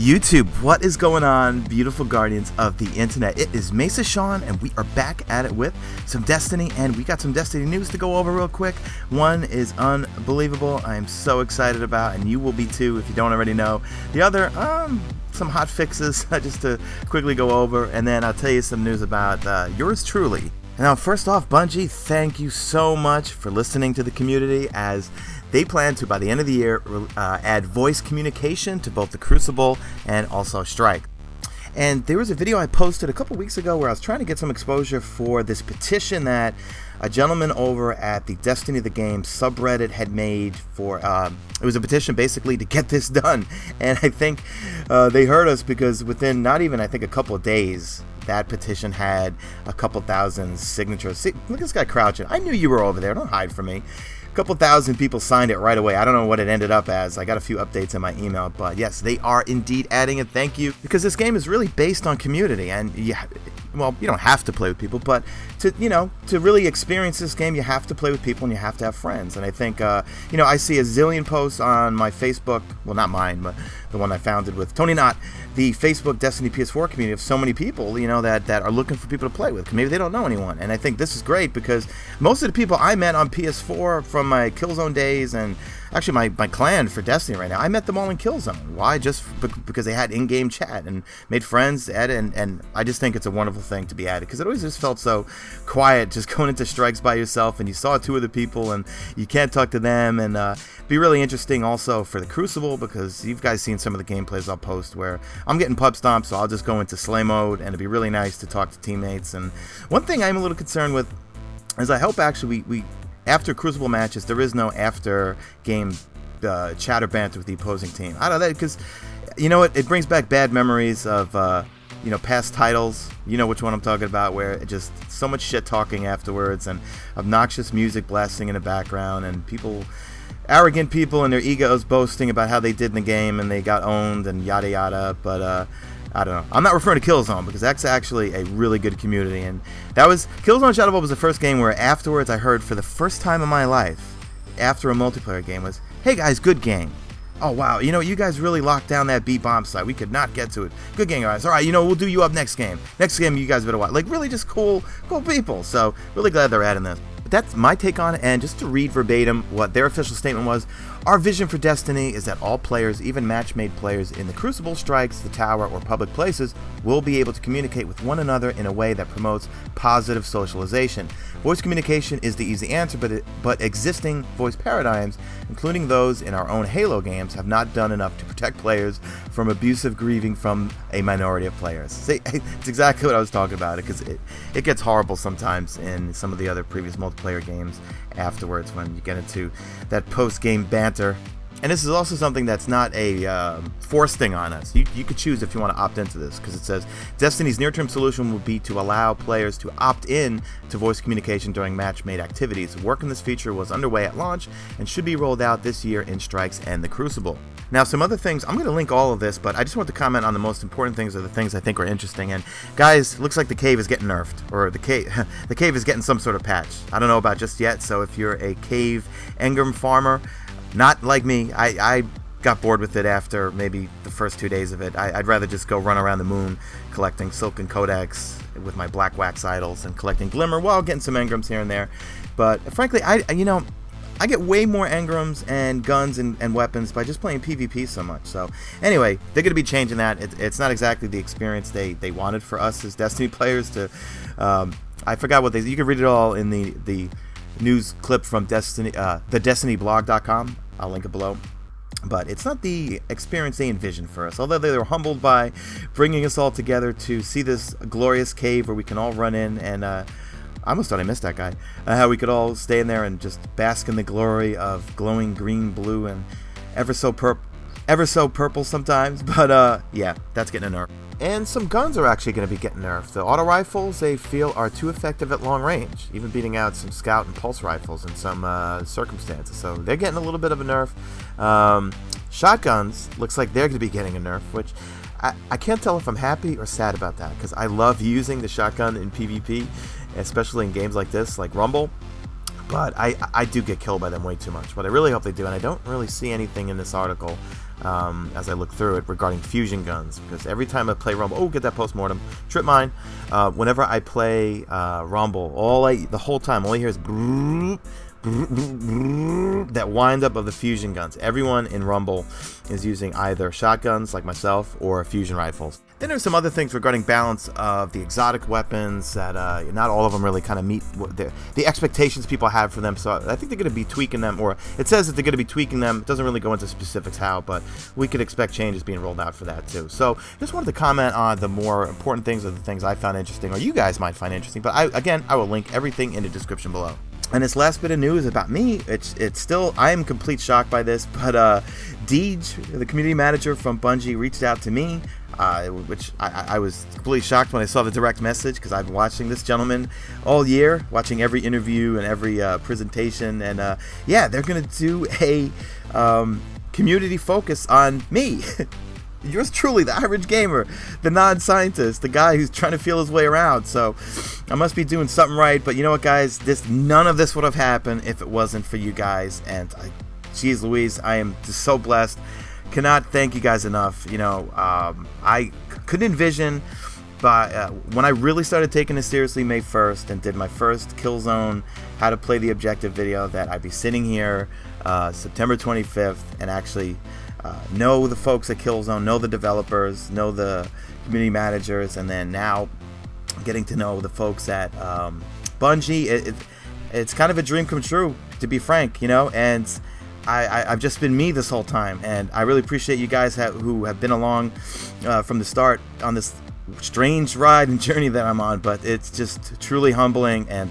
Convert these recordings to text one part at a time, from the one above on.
YouTube, what is going on, beautiful guardians of the internet? It is Mesa Sean, and we are back at it with some Destiny, and we got some Destiny news to go over real quick. One is unbelievable, I am so excited about, and you will be too if you don't already know. The other, some hot fixes just to quickly go over, and then I'll tell you some news about yours truly. Now, first off, Bungie, thank you so much for listening to the community, as they plan to, by the end of the year, add voice communication to both the Crucible and also Strike. And there was a video I posted a couple weeks ago where I was trying to get some exposure for this petition that a gentleman over at the Destiny the Game subreddit had made for, it was a petition basically to get this done. And I think they heard us, because within not even, I think, a couple of days, that petition had a couple thousand signatures. See, look at this guy crouching. I knew you were over there. Don't hide from me. A couple thousand people signed it right away. I don't know what it ended up as. I got a few updates in my email, but yes, they are indeed adding it. Thank you, because this game is really based on community, and well, you don't have to play with people, but to really experience this game, you have to play with people and you have to have friends. And I think I see a zillion posts on my Facebook, well, not mine, but the one I founded with Tony Knott, the Facebook Destiny PS4 community of so many people, that are looking for people to play with. Maybe they don't know anyone, and I think this is great, because most of the people I met on PS4 from my Killzone days, and actually my clan for Destiny right now, I met them all in Killzone. Why? Just because they had in-game chat and made friends, and I just think it's a wonderful thing to be added, because it always just felt so quiet just going into strikes by yourself, and you saw two other people and you can't talk to them. And be really interesting also for the Crucible, because you've guys seen some of the gameplays I'll post where I'm getting pub stomped, so I'll just go into slay mode, and it'd be really nice to talk to teammates. And one thing I'm a little concerned with is I hope actually we after Crucible matches, there is no after game chatter banter with the opposing team. I don't know, because it brings back bad memories of past titles. You know which one I'm talking about, where it just so much shit talking afterwards and obnoxious music blasting in the background, and arrogant people and their egos boasting about how they did in the game and they got owned and yada yada. But I don't know. I'm not referring to Killzone, because that's actually a really good community, and that was Killzone Shadow Vault was the first game where afterwards I heard for the first time in my life, after a multiplayer game, was, "Hey guys, good game. Oh wow, you guys really locked down that B bomb site. We could not get to it. Good game, guys. All right, we'll do you up next game. Next game, you guys better watch." Like, really just cool people. So really glad they're adding this. But that's my take on it, and just to read verbatim what their official statement was: "Our vision for Destiny is that all players, even match-made players in the Crucible, Strikes, the Tower, or public places, will be able to communicate with one another in a way that promotes positive socialization. Voice communication is the easy answer, but existing voice paradigms, including those in our own Halo games, have not done enough to protect players from abusive grieving from a minority of players." See, it's exactly what I was talking about, because it gets horrible sometimes in some of the other previous multiplayer games afterwards when you get into that post-game banter. And this is also something that's not a forced thing on us. You could choose if you want to opt into this, because it says Destiny's near-term solution will be to allow players to opt in to voice communication during match-made activities. Work on this feature was underway at launch and should be rolled out this year in Strikes and the Crucible. Now, some other things, I'm going to link all of this, but I just want to comment on the most important things, or the things I think are interesting. And guys, looks like the cave is getting nerfed, or the cave is getting some sort of patch. I don't know about just yet, so if you're a cave Engram farmer, not like me, I got bored with it after maybe the first 2 days of it. I'd rather just go run around the moon collecting silken codex with my black wax idols and collecting Glimmer while getting some Engrams here and there. But frankly, I get way more Engrams and guns and weapons by just playing PvP so much. So anyway, they're going to be changing that. It's not exactly the experience they wanted for us as Destiny players to... I forgot what you can read it all in the news clip from Destiny, the DestinyBlog.com. I'll link it below. But it's not the experience they envisioned for us. Although they were humbled by bringing us all together to see this glorious cave where we can all run in, and I almost thought I missed that guy. How we could all stay in there and just bask in the glory of glowing green, blue, and ever so purple sometimes. But yeah, that's getting a nerf. And some guns are actually going to be getting nerfed. The auto rifles, they feel, are too effective at long range, even beating out some scout and pulse rifles in some circumstances. So they're getting a little bit of a nerf. Shotguns, looks like they're going to be getting a nerf, which I can't tell if I'm happy or sad about that, because I love using the shotgun in PvP, especially in games like this, like Rumble. But I do get killed by them way too much. What I really hope they do, and I don't really see anything in this article as I look through it regarding fusion guns, because every time I play Rumble, get that postmortem, trip mine. Whenever I play Rumble, the whole time, all I hear is that wind up of the fusion guns. Everyone in Rumble is using either shotguns like myself or fusion rifles. Then there's some other things regarding balance of the exotic weapons that not all of them really kind of meet the expectations people have for them. So I think they're going to be tweaking them, or it says that they're going to be tweaking them. It doesn't really go into specifics how, but we could expect changes being rolled out for that too. So just wanted to comment on the more important things, or the things I found interesting, or you guys might find interesting. But I will link everything in the description below. And this last bit of news about me, it's still, I am complete shock by this, but Deej, the community manager from Bungie, reached out to me, which I was completely shocked when I saw the direct message, because I've been watching this gentleman all year, watching every interview and every presentation, and yeah, they're going to do a community focus on me. Yours truly, the average gamer, the non-scientist, the guy who's trying to feel his way around. So I must be doing something right. But you know what, guys? None of this would have happened if it wasn't for you guys. And geez Louise, I am just so blessed. Cannot thank you guys enough. I couldn't envision, but when I really started taking this seriously May 1st and did my first Killzone how to play the objective video, that I'd be sitting here September 25th and actually know the folks at Killzone, know the developers, know the community managers, and then now getting to know the folks at Bungie. It's kind of a dream come true, to be frank, and I've just been me this whole time, and I really appreciate you guys who have been along from the start on this strange ride and journey that I'm on, but it's just truly humbling, and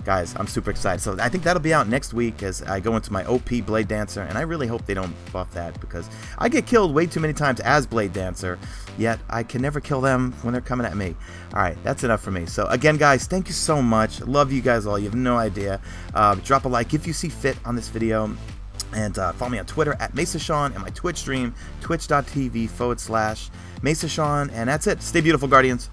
guys, I'm super excited. So I think that'll be out next week as I go into my OP Blade Dancer, and I really hope they don't buff that, because I get killed way too many times as Blade Dancer, yet I can never kill them when they're coming at me. Alright, that's enough for me. So again, guys, thank you so much. Love you guys all. You have no idea. Drop a like if you see fit on this video. And follow me on Twitter at Mesa Sean, and my Twitch stream, twitch.tv/Mesa Sean. And that's it. Stay beautiful, Guardians.